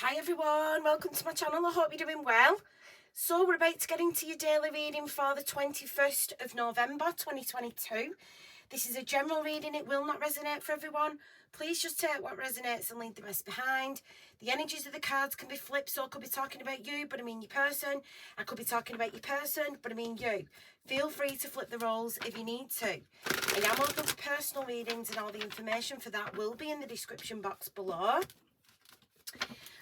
Hi everyone, welcome to my channel. I hope you're doing well. So we're about to get into your daily reading for the 21st of November 2022. This is a general reading. It will not resonate for everyone. Please just take what resonates and leave the rest behind. The energies of the cards can be flipped, so I could be talking about you, but I mean your person. I could be talking about your person, but I mean you. Feel free to flip the roles if you need to. I am open to personal readings, and all the information for that will be in the description box below.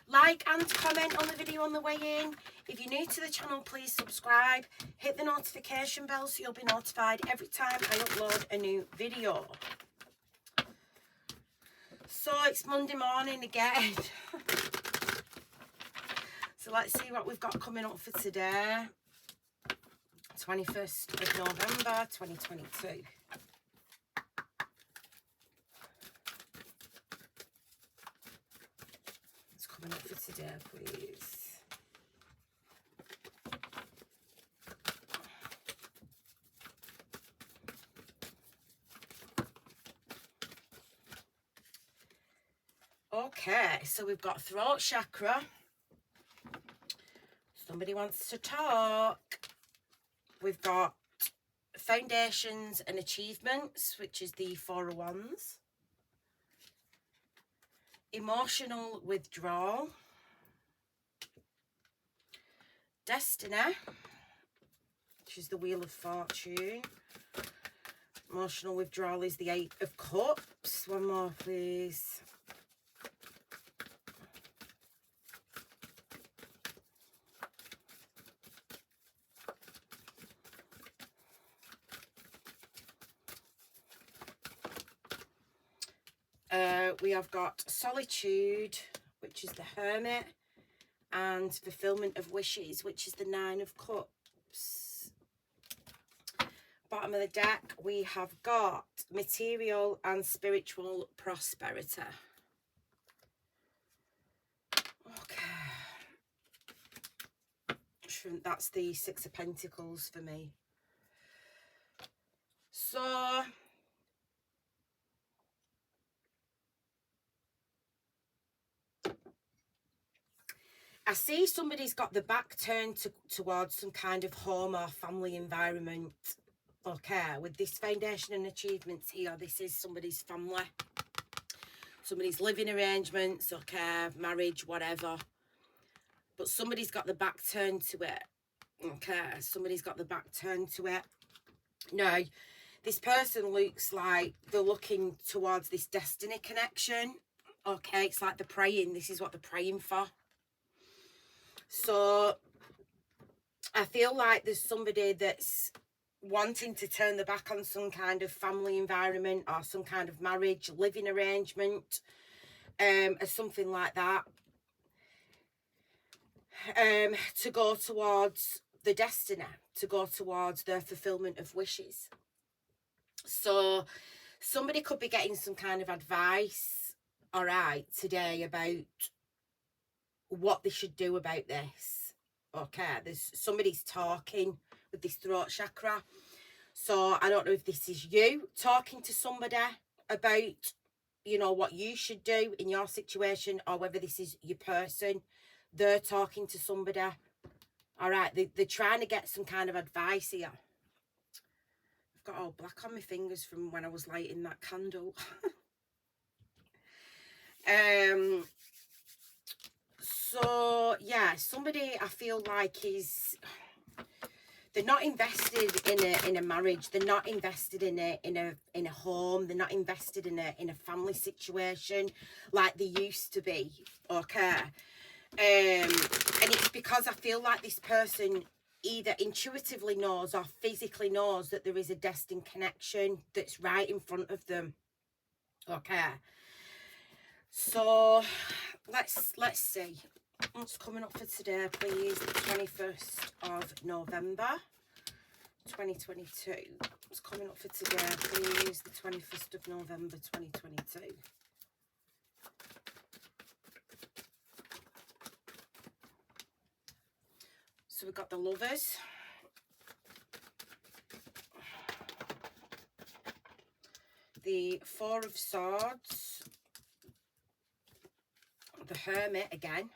Like and comment on the video on the way in. If you're new to the channel, please subscribe. Hit the notification bell so you'll be notified every time I upload a new video. So it's Monday morning again. So let's see what we've got coming up for today. 21st of November 2022. Coming up for today, please. Okay, so we've got throat chakra. Somebody wants to talk. We've got foundations and achievements, which is the Four of Wands. Emotional withdrawal. Destiny, which is the Wheel of Fortune. Emotional withdrawal is the Eight of Cups. One more, please. We have got solitude, which is the Hermit, and fulfillment of wishes, which is the Nine of Cups. Bottom of the deck, we have got material and spiritual prosperity. Okay. That's the Six of Pentacles for me. So I see somebody's got the back turned towards some kind of home or family environment. Okay, with this foundation and achievements here, this is somebody's family. Somebody's living arrangements, okay, marriage, whatever. But somebody's got the back turned to it. Okay, somebody's got the back turned to it. Now, this person looks like they're looking towards this destiny connection. Okay, it's like they're praying. This is what they're praying for. So I feel like there's somebody that's wanting to turn the back on some kind of family environment or some kind of marriage, living arrangement, or something like that, to go towards the destiny, to go towards the fulfillment of wishes. So somebody could be getting some kind of advice, all right, today about what they should do about this. Okay, there's somebody's talking with this throat chakra. So I don't know if this is you talking to somebody about, you know, what you should do in your situation, or whether this is your person. They're talking to somebody. All right, they're trying to get some kind of advice here. I've got all black on my fingers from when I was lighting that candle. So yeah, somebody I feel like they're not invested in a marriage. They're not invested in a home. They're not invested in a family situation like they used to be. Okay, and it's because I feel like this person either intuitively knows or physically knows that there is a destined connection that's right in front of them. Okay, so let's see what's coming up for today, please. The 21st of November 2022. What's coming up for today, please? The 21st of November 2022. So we've got the Lovers, the Four of Swords, the Hermit again,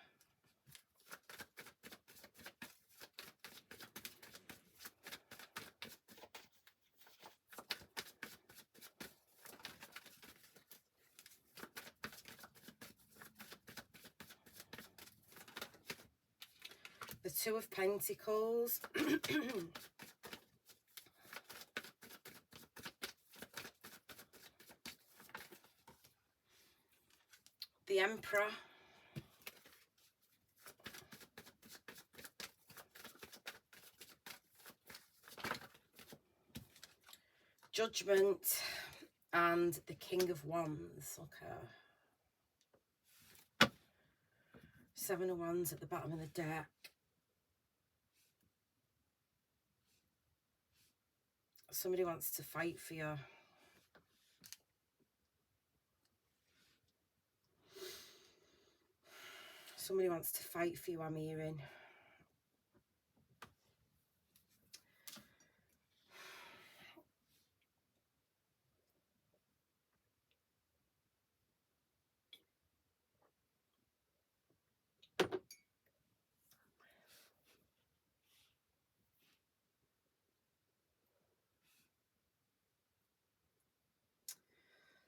The Two of Pentacles. The Emperor. Judgment. And the King of Wands. Okay. Seven of Wands at the bottom of the deck. Somebody wants to fight for you. Somebody wants to fight for you, I'm hearing.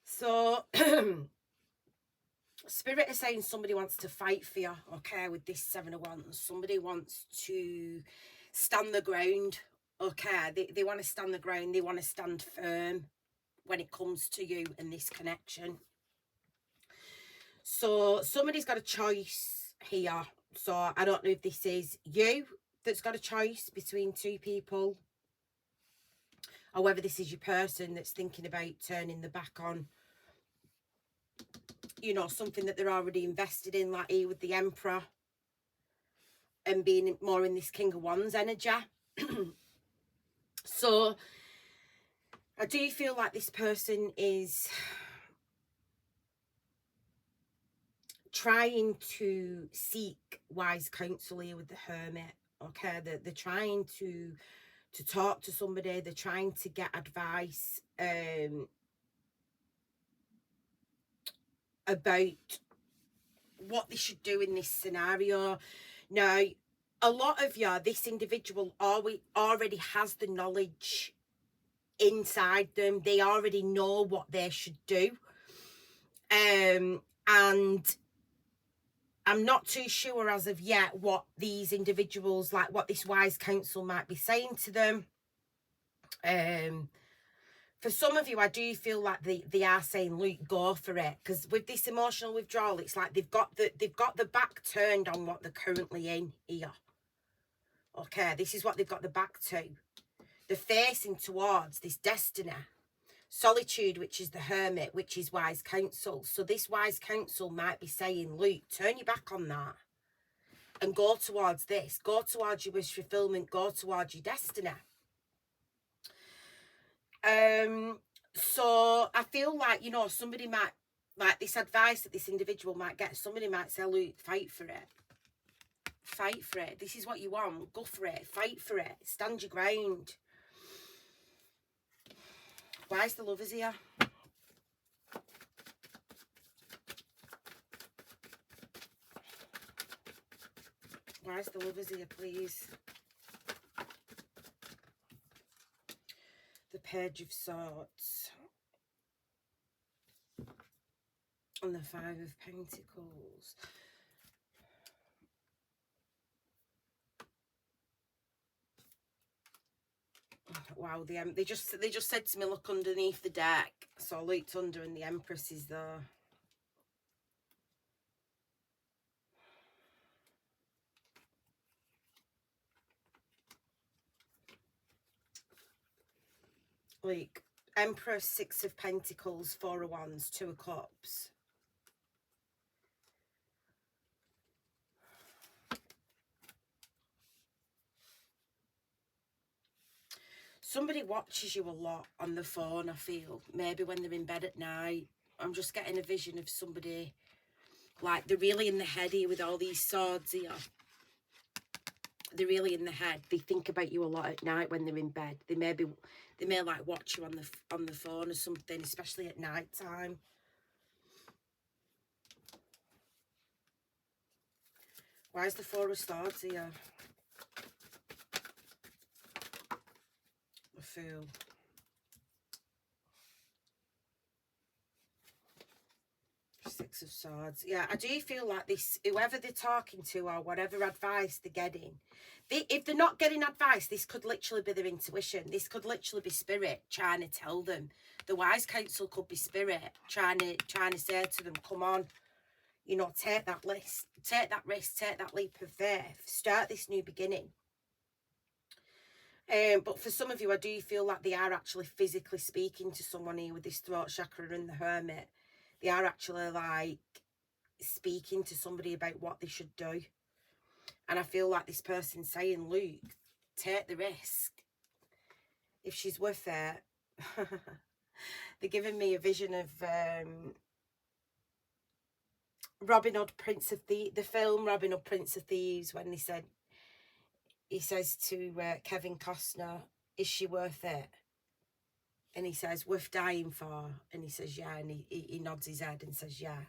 So, Spirit is saying somebody wants to fight for you, okay, with this Seven of Wands. Somebody wants to stand the ground, okay. They want to stand the ground. They want to stand firm when it comes to you and this connection. So, somebody's got a choice here. So, I don't know if this is you that's got a choice between two people, or whether this is your person that's thinking about turning the back on, you know, something that they're already invested in, like here with the Emperor, and being more in this King of Wands energy. So, I do feel like this person is trying to seek wise counsel here with the Hermit, okay? They're trying to talk to somebody. They're trying to get advice about what they should do in this scenario. Now, a lot of you, this individual already has the knowledge inside them. They already know what they should do. And I'm not too sure as of yet what these individuals, like what this wise counsel might be saying to them. For some of you, I do feel like they are saying, "Luke, go for it," because with this emotional withdrawal, it's like they've got the back turned on what they're currently in here. Okay, this is what they've got the back to. They're facing towards this destiny, solitude, which is the Hermit, which is wise counsel. So this wise counsel might be saying, "Luke, turn your back on that and go towards this. Go towards your wish fulfillment. Go towards your destiny." So I feel like, you know, somebody might, like this advice that this individual might get, somebody might say, "Luke, fight for it. Fight for it. This is what you want. Go for it. Fight for it. Stand your ground." Why is the Lovers here? Why is the Lovers here, please? The Page of Swords. And the Five of Pentacles. Wow, they just said to me, "Look underneath the deck." So I looked under and the Empress is there. Like Empress, Six of Pentacles, Four of Wands, Two of Cups. Somebody watches you a lot on the phone, I feel. Maybe when they're in bed at night. I'm just getting a vision of somebody, like they're really in the head here with all these swords here. They're really in the head. They think about you a lot at night when they're in bed. They may like watch you on the phone or something, especially at night time. Why is the Four of Swords here? The Fool. Six of Swords. Yeah, I do feel like this, whoever they're talking to or whatever advice they're getting, if they're not getting advice, this could literally be their intuition. This could literally be spirit trying to tell them. The wise counsel could be spirit trying to say to them, come on, you know, take that risk, take that leap of faith, start this new beginning. But for some of you, I do feel like they are actually physically speaking to someone here with this throat chakra and the Hermit. They are actually like speaking to somebody about what they should do. And I feel like this person's saying, Luke, take the risk. If she's worth it. They're giving me a vision of Robin Hood, Prince of the film Robin Hood, Prince of Thieves, when he says to Kevin Costner, is she worth it? And he says, worth dying for. And he says, yeah. And he nods his head and says, yeah,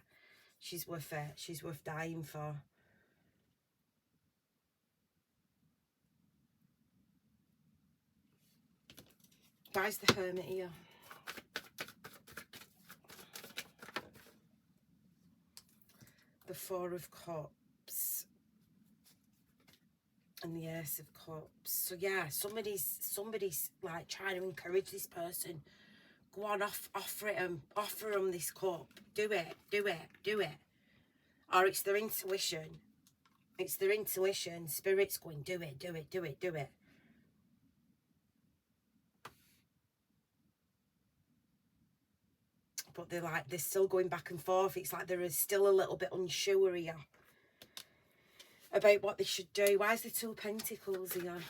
she's worth it. She's worth dying for. Why's the Hermit here? The Four of Cups. And the Ace of Cups. So yeah, somebody's like trying to encourage this person. Go on, offer them this cup. Do it. Or it's their intuition. It's their intuition. Spirit's going, do it. But they're still going back and forth. It's like they're still a little bit unsure here about what they should do. Why is the Two of Pentacles here?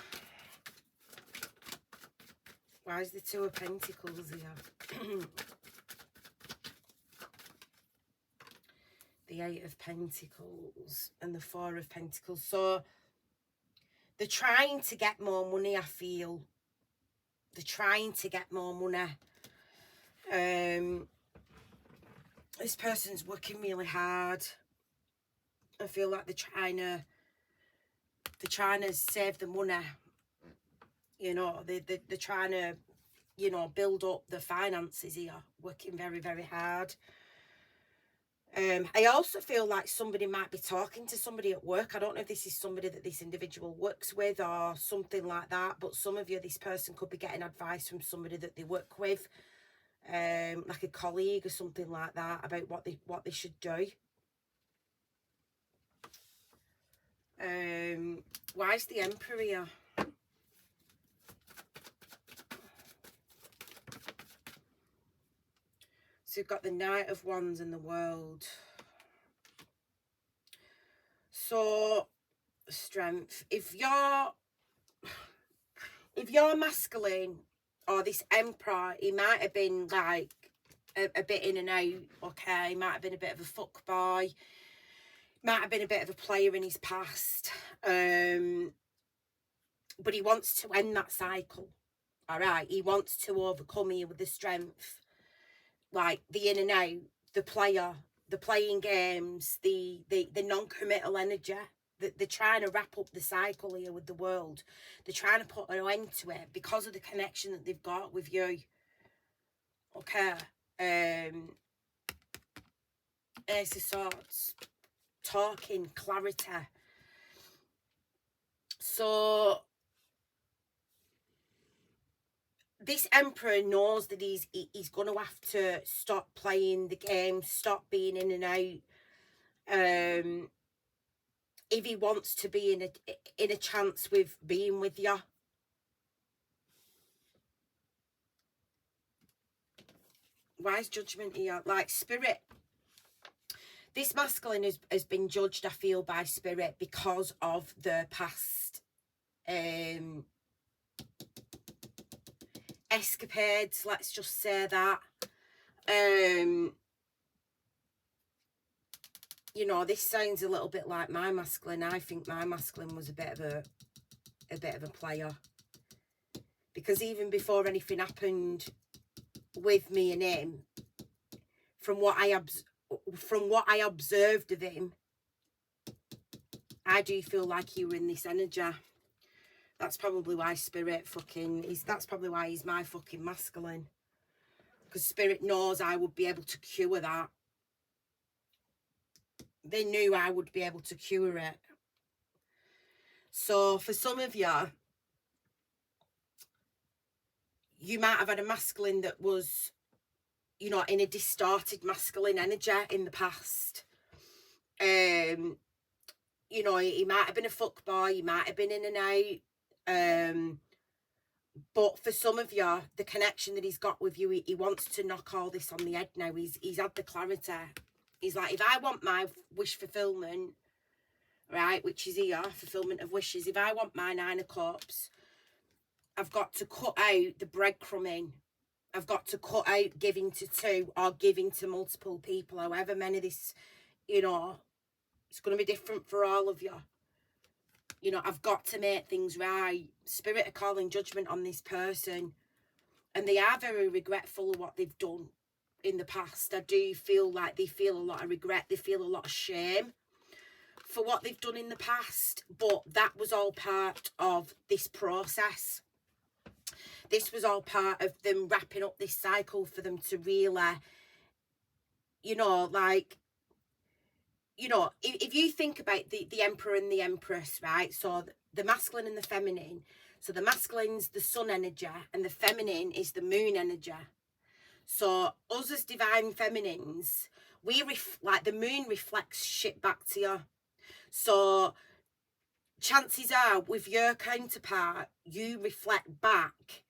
Why is the Two of Pentacles here? The Eight of Pentacles and the Four of Pentacles. So they're trying to get more money, I feel. They're trying to get more money. This person's working really hard. I feel like they're trying to save the money. You know, they're trying to, you know, build up the finances here. Working very, very hard. I also feel like somebody might be talking to somebody at work. I don't know if this is somebody that this individual works with or something like that. But some of you, this person could be getting advice from somebody that they work with. Like a colleague or something like that, about what they should do. Why is the Emperor here? So you've got the Knight of Wands and the World. So strength. If you're masculine, or this Emperor, he might have been like a bit in and out. Okay, he might have been a bit of a fuck boy. Might have been a bit of a player in his past. But he wants to end that cycle. All right, he wants to overcome here with the strength. Like the in and out, the player, the playing games, the non-committal energy. They're trying to wrap up the cycle here with the world. They're trying to put an end to it because of the connection that they've got with you. Okay. Ace of Swords. Talking, clarity. So this Emperor knows that he's going to have to stop playing the game, stop being in and out. If he wants to be in a chance with being with you. Why is Judgment here? Like Spirit. This masculine has been judged, I feel, by Spirit because of the past escapades, let's just say that. You know, this sounds a little bit like my masculine. I think my masculine was a bit of a player, because even before anything happened with me and him, from what I observed of him, I do feel like you were in this energy. That's probably why Spirit that's probably why he's my fucking masculine, because Spirit knows I would be able to cure that. they knew I would be able to cure it. So for some of you, you might have had a masculine that was, you know, in a distorted masculine energy in the past. You know, he might have been a fuckboy, he might have been in and out. But for some of you, the connection that he's got with you, he wants to knock all this on the head now. He's had the clarity. He's like, if I want my wish fulfillment, right, which is here, fulfillment of wishes, if I want my 9 of cups, I've got to cut out the breadcrumbing. I've got to cut out giving to 2 or giving to multiple people, however many this, you know, it's going to be different for all of you. You know, I've got to make things right. Spirit are calling judgment on this person. And they are very regretful of what they've done in the past. I do feel like they feel a lot of regret. They feel a lot of shame for what they've done in the past. But that was all part of this process. This was all part of them wrapping up this cycle for them to really, you know, like, you know, if you think about the Emperor and the Empress, right? So the masculine and the feminine. So the masculine's the sun energy and the feminine is the moon energy. So us as divine feminines, like the moon reflects shit back to you. So chances are with your counterpart, you reflect back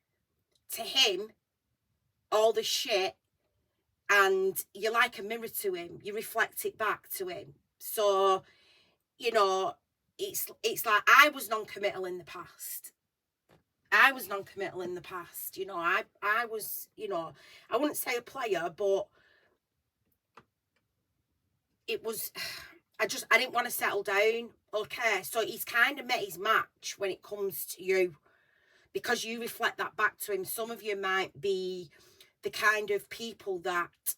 to him all the shit, and you're like a mirror to him. You reflect it back to him. So, you know, it's like I was non-committal in the past. I was non-committal in the past. You know, I was, you know, I wouldn't say a player, but it was, I didn't want to settle down. Okay, so he's kind of met his match when it comes to you, because you reflect that back to him. Some of you might be the kind of people that,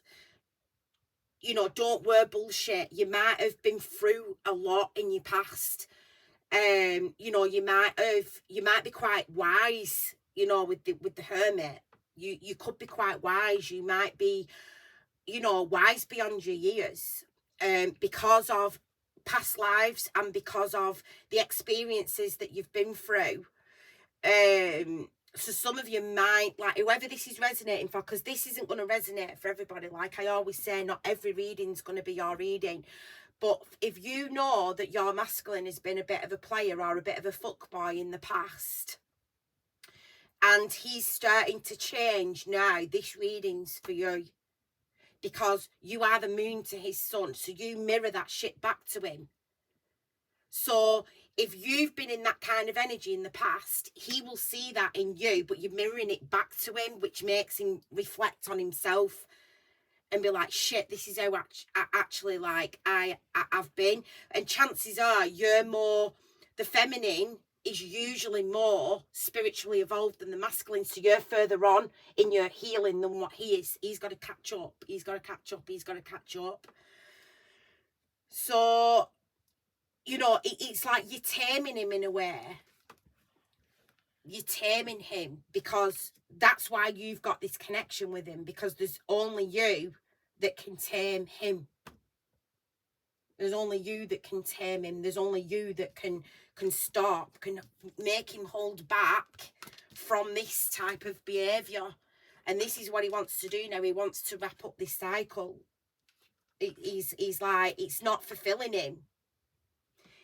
you know, don't wear bullshit. You might have been through a lot in your past. You know, you might be quite wise, you know, with the Hermit. You could be quite wise. You might be, you know, wise beyond your years, because of past lives and because of the experiences that you've been through. So some of you might, like, whoever this is resonating for, because this isn't going to resonate for everybody. Like I always say, not every reading's going to be your reading. But if you know that your masculine has been a bit of a player or a bit of a fuckboy in the past, and he's starting to change now, this reading's for you. Because you are the moon to his sun, so you mirror that shit back to him. So if you've been in that kind of energy in the past, he will see that in you, but you're mirroring it back to him, which makes him reflect on himself and be like, shit, this is how actually like I've been. And chances are you're more, the feminine is usually more spiritually evolved than the masculine. So you're further on in your healing than what he is. He's got to catch up. He's got to catch up. He's got to catch up. So, you know, it's like you're taming him in a way. You're taming him because that's why you've got this connection with him, because there's only you that can tame him. There's only you that can tame him. There's only you that can stop, can make him hold back from this type of behaviour. And this is what he wants to do now. He wants to wrap up this cycle. He's like, it's not fulfilling him.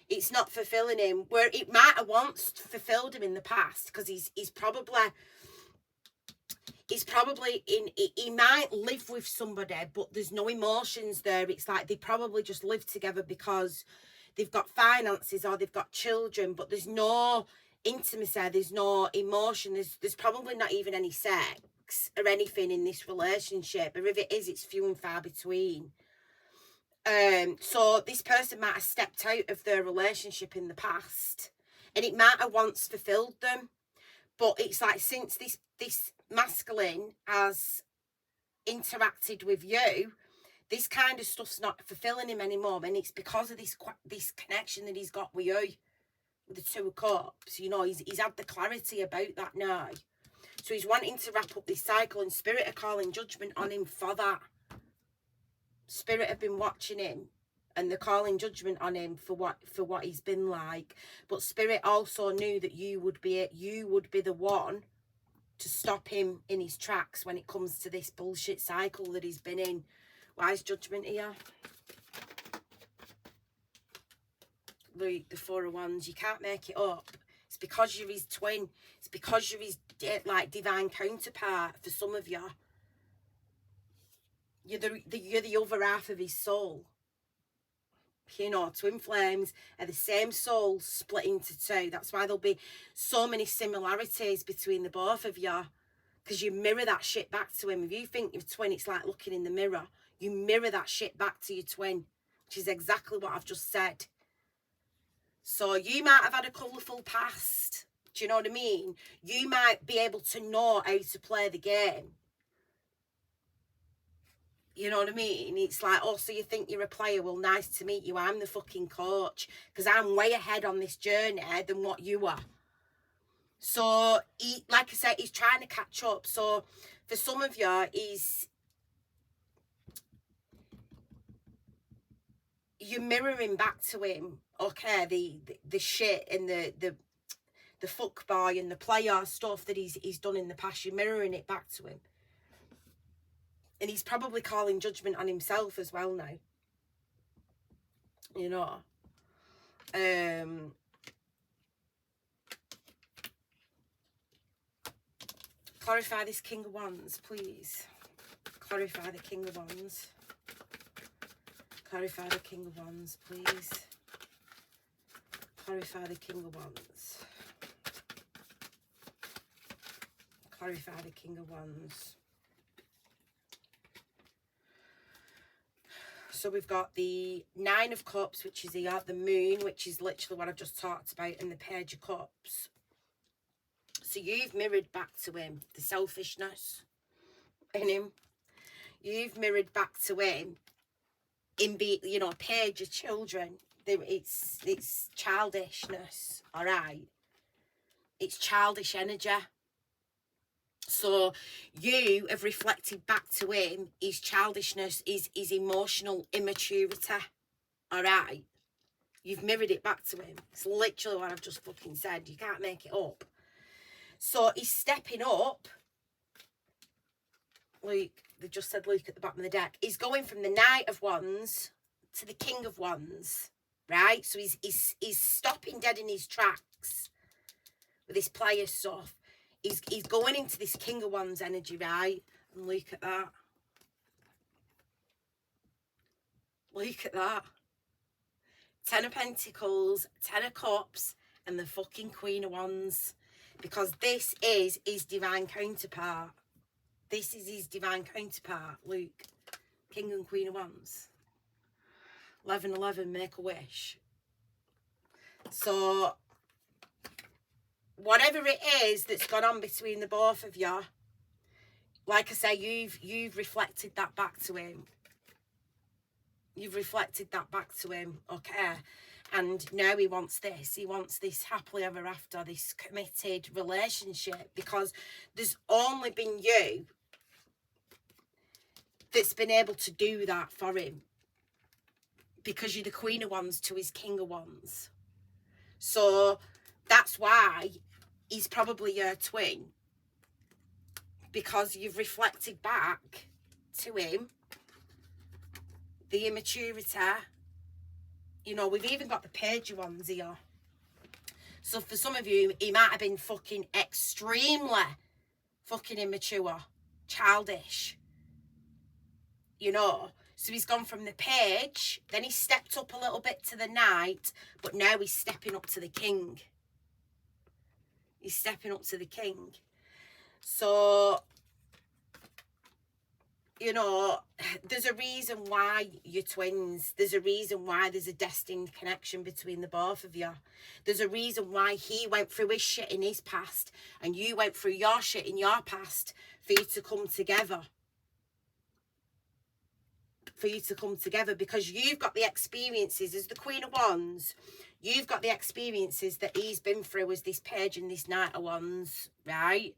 It's not fulfilling him. Where it might have once fulfilled him in the past, because he's probably in, he might live with somebody, but there's no emotions there. It's like they probably just live together because they've got finances or they've got children, but there's no intimacy, there's no emotion, there's probably not even any sex or anything in this relationship, or if it is, it's few and far between. So this person might have stepped out of their relationship in the past, and it might have once fulfilled them, but it's like since this masculine has interacted with you, this kind of stuff's not fulfilling him anymore, and it's because of this connection that he's got with you, with the 2 of Cups. You know, he's had the clarity about that now, so he's wanting to wrap up this cycle, and Spirit are calling judgment on him for that. Spirit have been watching him and they're calling judgment on him for what he's been like. But Spirit also knew that you would be the one to stop him in his tracks when it comes to this bullshit cycle that he's been in. Why is judgment here? Look, the Four of Wands. You can't make it up. It's because you're his twin. It's because you're his like divine counterpart for some of you. You're the other half of his soul. You know, twin flames are the same soul split into two. That's why there'll be so many similarities between the both of you, because you mirror that shit back to him. If you think your twin, it's like looking in the mirror. You mirror that shit back to your twin, which is exactly what I've just said. So you might have had a colourful past. Do you know what I mean? You might be able to know how to play the game. You know what I mean? It's like, oh, so you think you're a player? Well, nice to meet you. I'm the fucking coach, because I'm way ahead on this journey than what you are. So, like I said, he's trying to catch up. So, for some of you, you're mirroring back to him, okay, the shit and the fuck boy and the player stuff that he's done in the past. You're mirroring it back to him. And he's probably calling judgment on himself as well now. You know. Clarify this King of Wands, please. Clarify the King of Wands. Clarify the King of Wands, please. Clarify the King of Wands. Clarify the King of Wands. So we've got the Nine of Cups, which is here, the Moon, which is literally what I've just talked about, and the Page of Cups. So you've mirrored back to him the selfishness in him. You've mirrored back to him in you know, Page of children. It's childishness, all right? It's childish energy. So you have reflected back to him his childishness, his emotional immaturity. All right? You've mirrored it back to him. It's literally what I've just fucking said. You can't make it up. So he's stepping up. Luke, they just said Luke at the bottom of the deck. He's going from the Knight of Wands to the King of Wands. Right? So he's stopping dead in his tracks with this player stuff. He's going into this King of Wands energy, right? And look at that. Look at that. 10 of Pentacles, 10 of Cups, and the fucking Queen of Wands. Because this is his divine counterpart. This is his divine counterpart, Luke. King and Queen of Wands. 11-11, make a wish. So whatever it is that's gone on between the both of you, like I say, you've reflected that back to him. You've reflected that back to him, okay? And now he wants this. He wants this happily ever after, this committed relationship, because there's only been you that's been able to do that for him, because you're the Queen of Wands to his King of Wands. So that's why he's probably your twin, because you've reflected back to him the immaturity. You know, we've even got the Page of Wands here. So for some of you, he might have been fucking extremely fucking immature, childish. You know, so he's gone from the Page, then he stepped up a little bit to the Knight, but now he's stepping up to the King. He's stepping up to the King. So, you know, there's a reason why you're twins. There's a reason why there's a destined connection between the both of you. There's a reason why he went through his shit in his past and you went through your shit in your past for you to come together. For you to come together, because you've got the experiences as the Queen of Wands. You've got the experiences that he's been through as this Page and this Knight of Wands, right?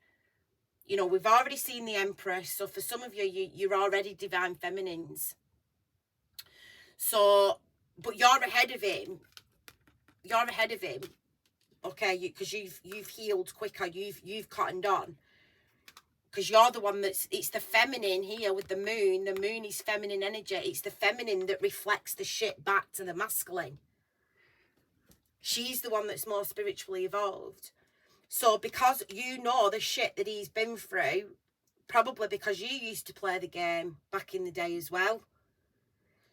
You know, we've already seen the Empress. So for some of you, you're already divine feminines. So but you're ahead of him. You're ahead of him, okay? Because you've healed quicker. You've cottoned on. Because you're the one it's the feminine here with the moon. The moon is feminine energy. It's the feminine that reflects the shit back to the masculine. She's the one that's more spiritually evolved. So because you know the shit that he's been through, probably because you used to play the game back in the day as well.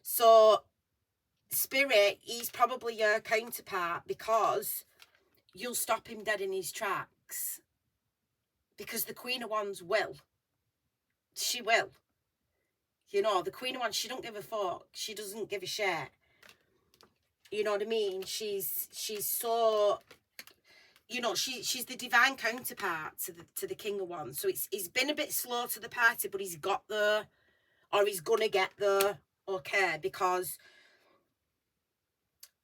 So Spirit, he's probably your counterpart, because you'll stop him dead in his tracks. Because the Queen of Wands will. She will. You know, the Queen of Wands, she don't give a fuck. She doesn't give a shit. You know what I mean? She's so, you know, she's the divine counterpart to the King of Wands. So he's been a bit slow to the party, but he's got there, or he's gonna get there, okay? Because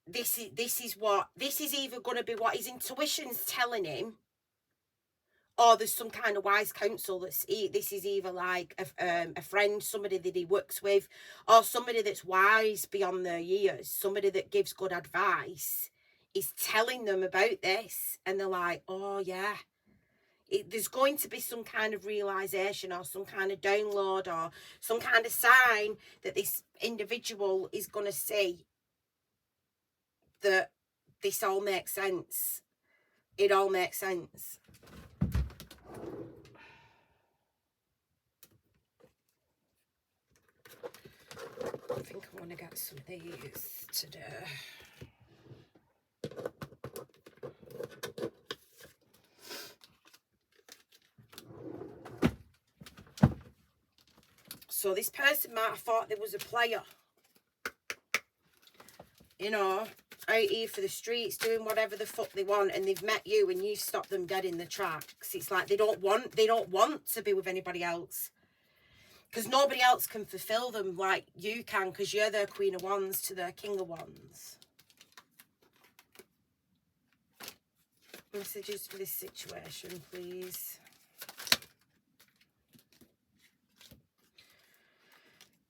this is either gonna be what his intuition's telling him, or there's some kind of wise counsel this is either like a friend, somebody that he works with, or somebody that's wise beyond their years, somebody that gives good advice, is telling them about this, and they're like, oh yeah, there's going to be some kind of realization, or some kind of download, or some kind of sign that this individual is going to see that this all makes sense. It all makes sense. I think I want to get some of these today. So this person might have thought there was a player, you know, out here for the streets doing whatever the fuck they want, and they've met you and you've stopped them dead in the tracks. It's like they don't want to be with anybody else, because nobody else can fulfill them like you can, because you're their Queen of Wands to their King of Wands. Messages for this situation, please.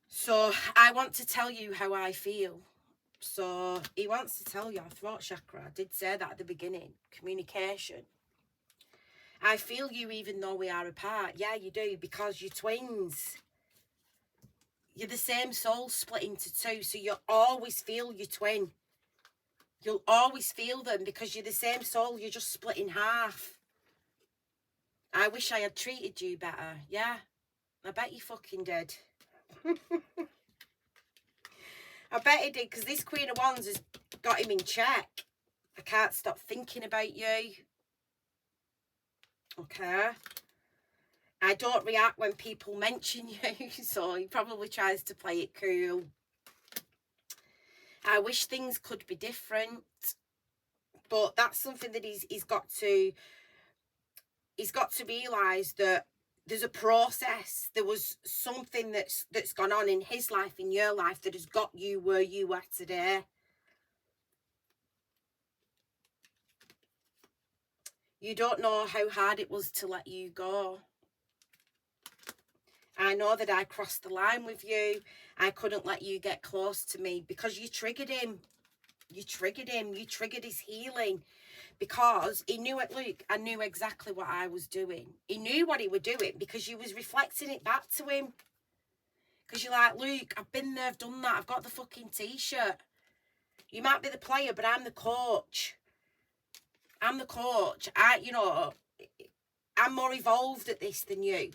So I want to tell you how I feel. So he wants to tell your throat chakra. I did say that at the beginning. Communication. I feel you even though we are apart. Yeah, you do, because you're twins. You're the same soul split into two, so you'll always feel your twin. You'll always feel them, because you're the same soul, you're just split in half. I wish I had treated you better. Yeah, I bet you fucking did. I bet he did, because this Queen of Wands has got him in check. I can't stop thinking about you. Okay. I don't react when people mention you, so he probably tries to play it cool. I wish things could be different, but that's something that he's got to realise, that there's a process. There was something that's gone on in his life, in your life, that has got you where you are today. You don't know how hard it was to let you go. I know that I crossed the line with you. I couldn't let you get close to me, because you triggered him. You triggered him. You triggered his healing, because he knew it. Look, I knew exactly what I was doing. He knew what he was doing, because you was reflecting it back to him. Because you're like, Luke, I've been there, I've done that. I've got the fucking t-shirt. You might be the player, but I'm the coach. I'm the coach. You know, I'm more evolved at this than you.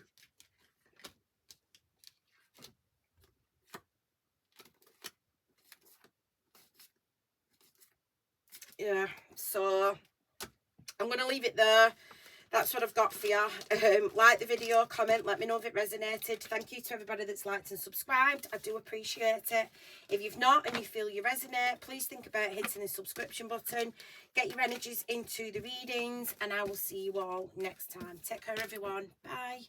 Yeah, so I'm going to leave it there. That's what I've got for you. Like the video, comment, let me know if it resonated. Thank you to everybody that's liked and subscribed. I do appreciate it. If you've not and you feel you resonate, please think about hitting the subscription button. Get your energies into the readings, and I will see you all next time. Take care, everyone. Bye.